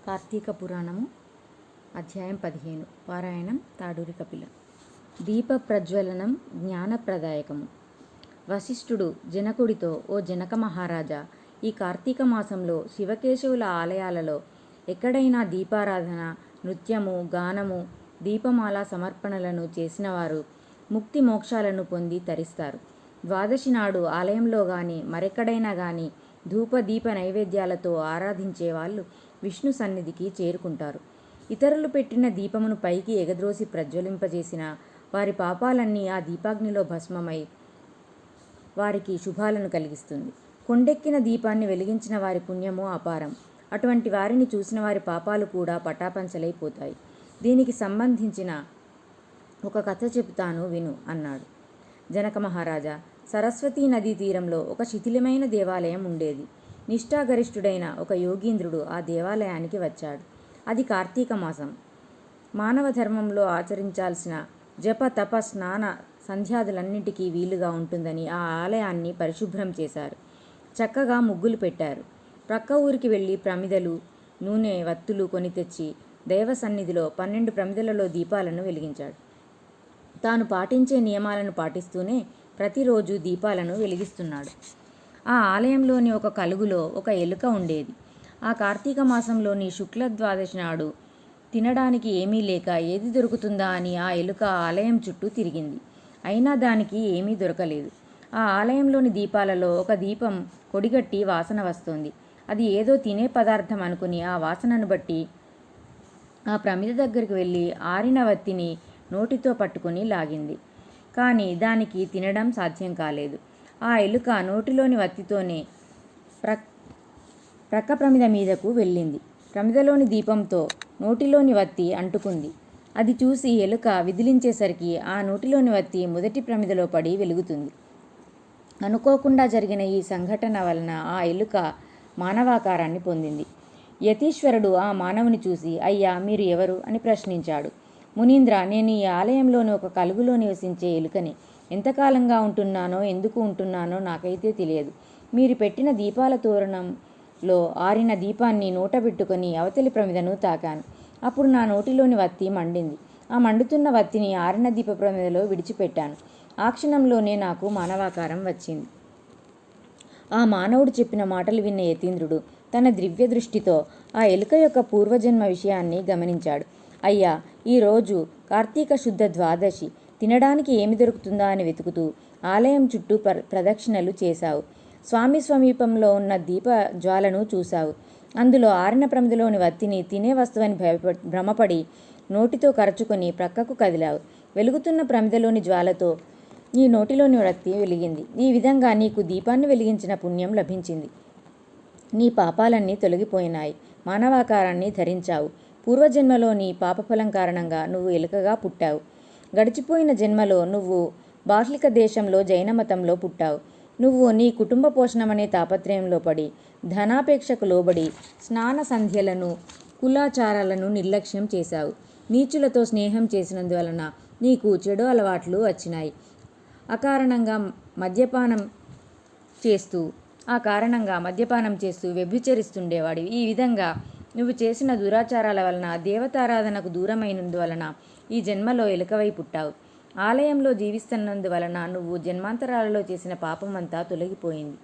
కార్తీక పురాణము అధ్యాయం 15 పారాయణం తాడూరి కపిల. దీప ప్రజ్వలనం జ్ఞానప్రదాయకము. వశిష్ఠుడు జనకుడితో, ఓ జనక మహారాజా, ఈ కార్తీక మాసంలో శివకేశవుల ఆలయాలలో ఎక్కడైనా దీపారాధన, నృత్యము, గానము, దీపమాల సమర్పణలను చేసినవారు ముక్తి మోక్షాలను పొంది తరిస్తారు. ద్వాదశి నాడు ఆలయంలో గాని మరెక్కడైనా గాని ధూప దీప నైవేద్యాలతో ఆరాధించే వాళ్ళు విష్ణు సన్నిధికి చేరుకుంటారు. ఇతరులు పెట్టిన దీపమును పైకి ఎగద్రోసి ప్రజ్వలింపజేసిన వారి పాపాలన్నీ ఆ దీపాగ్నిలో భస్మమై వారికి శుభాలను కలిగిస్తుంది. కొండెక్కిన దీపాన్ని వెలిగించిన వారి పుణ్యము అపారం. అటువంటి వారిని చూసిన వారి పాపాలు కూడా పటాపంచలైపోతాయి. దీనికి సంబంధించిన ఒక కథ చెబుతాను, విను అన్నాడు. జనక మహారాజా, సరస్వతీ నదీ తీరంలో ఒక శిథిలమైన దేవాలయం ఉండేది. నిష్ఠాగరిష్ఠుడైన ఒక యోగీంద్రుడు ఆ దేవాలయానికి వచ్చాడు. అది కార్తీక మాసం. మానవ ధర్మంలో ఆచరించాల్సిన జప తప స్నాన సంధ్యాదులన్నింటికీ వీలుగా ఉంటుందని ఆ ఆలయాన్ని పరిశుభ్రం చేశారు. చక్కగా ముగ్గులు పెట్టారు. ప్రక్క ఊరికి వెళ్ళి ప్రమిదలు, నూనె, వత్తులు కొని తెచ్చి దైవ సన్నిధిలో 12 ప్రమిదలలో దీపాలను వెలిగించాడు. తాను పాటించే నియమాలను పాటిస్తూనే ప్రతిరోజు దీపాలను వెలిగిస్తున్నాడు. ఆ ఆలయంలోని ఒక కలుగులో ఒక ఎలుక ఉండేది. ఆ కార్తీక మాసంలోని శుక్ల ద్వాదశి నాడు తినడానికి ఏమీ లేక ఏది దొరుకుతుందా అని ఆ ఎలుక ఆలయం చుట్టూ తిరిగింది. అయినా దానికి ఏమీ దొరకలేదు. ఆ ఆలయంలోని దీపాలలో ఒక దీపం కొడిగట్టి వాసన వస్తోంది. అది ఏదో తినే పదార్థం అనుకుని ఆ వాసనను బట్టి ఆ ప్రమిద దగ్గరికి వెళ్ళి ఆరిన వత్తిని నోటితో పట్టుకుని లాగింది. కానీ దానికి తినడం సాధ్యం కాలేదు. ఆ ఎలుక నోటిలోని వత్తితోనే ప్రక్క ప్రమిద మీదకు వెళ్ళింది. ప్రమిదలోని దీపంతో నోటిలోని వత్తి అంటుకుంది. అది చూసి ఎలుక విదిలించేసరికి ఆ నోటిలోని వత్తి మొదటి ప్రమిదలో పడి వెలుగుతుంది. అనుకోకుండా జరిగిన ఈ సంఘటన వలన ఆ ఎలుక మానవాకారాన్ని పొందింది. యతీశ్వరుడు ఆ మానవుని చూసి, అయ్యా, మీరు ఎవరు అని ప్రశ్నించాడు. మునీంద్ర, నేను ఈ ఆలయంలోని ఒక కలుగులో నివసించే ఎలుకని. ఎంతకాలంగా ఉంటున్నానో, ఎందుకు ఉంటున్నానో నాకైతే తెలియదు. మీరు పెట్టిన దీపాల తోరణంలో ఆరిన దీపాన్ని నోట పెట్టుకొని అవతలి ప్రమిదను తాకాను. అప్పుడు నా నోటిలోని వత్తి మండింది. ఆ మండుతున్న వత్తిని ఆరిన దీప ప్రమిదలో విడిచిపెట్టాను. ఆ క్షణంలోనే నాకు మానవాకారం వచ్చింది. ఆ మానవుడు చెప్పిన మాటలు విన్న యతీంద్రుడు తన దివ్య దృష్టితో ఆ ఎలుక యొక్క పూర్వజన్మ విషయాన్ని గమనించాడు. అయ్యా, ఈరోజు కార్తీక శుద్ధ ద్వాదశి. తినడానికి ఏమి దొరుకుతుందా అని వెతుకుతూ ఆలయం చుట్టూ ప్రదక్షిణలు చేశావు. స్వామి సమీపంలో ఉన్న దీప జ్వాలను చూశావు. అందులో ఆరిన ప్రమిదలోని వత్తిని తినే వస్తువని భ్రమపడి నోటితో కరచుకొని ప్రక్కకు కదిలావు. వెలుగుతున్న ప్రమిదలోని జ్వాలతో నీ నోటిలోని వత్తి వెలిగింది. ఈ విధంగా నీకు దీపాన్ని వెలిగించిన పుణ్యం లభించింది. నీ పాపాలన్నీ తొలగిపోయినాయి. మానవాకారాన్ని ధరించావు. పూర్వజన్మలోని పాపఫలం కారణంగా నువ్వు ఎలుకగా పుట్టావు. గడిచిపోయిన జన్మలో నువ్వు బాహ్లిక దేశంలో జైనమతంలో పుట్టావు. నువ్వు నీ కుటుంబ పోషణమనే తాపత్రయంలో పడి ధనాపేక్షకు లోబడి స్నాన సంధ్యలను, కులాచారాలను నిర్లక్ష్యం చేశావు. నీచులతో స్నేహం చేసినందువలన నీకు చెడు అలవాట్లు వచ్చినాయి. ఆ కారణంగా మద్యపానం చేస్తూ వ్యభిచరిస్తుండేవాడివి. ఈ విధంగా నువ్వు చేసిన దురాచారాల వలన, దేవతారాధనకు దూరమైనందువలన ఈ జన్మలో ఎలుకవై పుట్టావు. ఆలయంలో జీవిస్తున్నందువలన నువ్వు జన్మాంతరాలలో చేసిన పాపమంతా తొలగిపోయింది.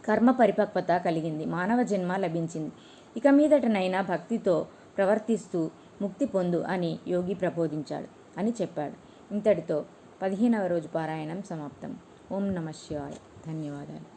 కర్మ పరిపక్వత కలిగింది. మానవ జన్మ లభించింది. ఇక మీదటనైనా భక్తితో ప్రవర్తిస్తూ ముక్తి పొందు అని యోగి ప్రబోధించాడు అని చెప్పాడు. ఇంతటితో 15వ రోజు పారాయణం సమాప్తం. ఓం నమః శివాయ. ధన్యవాదాలు.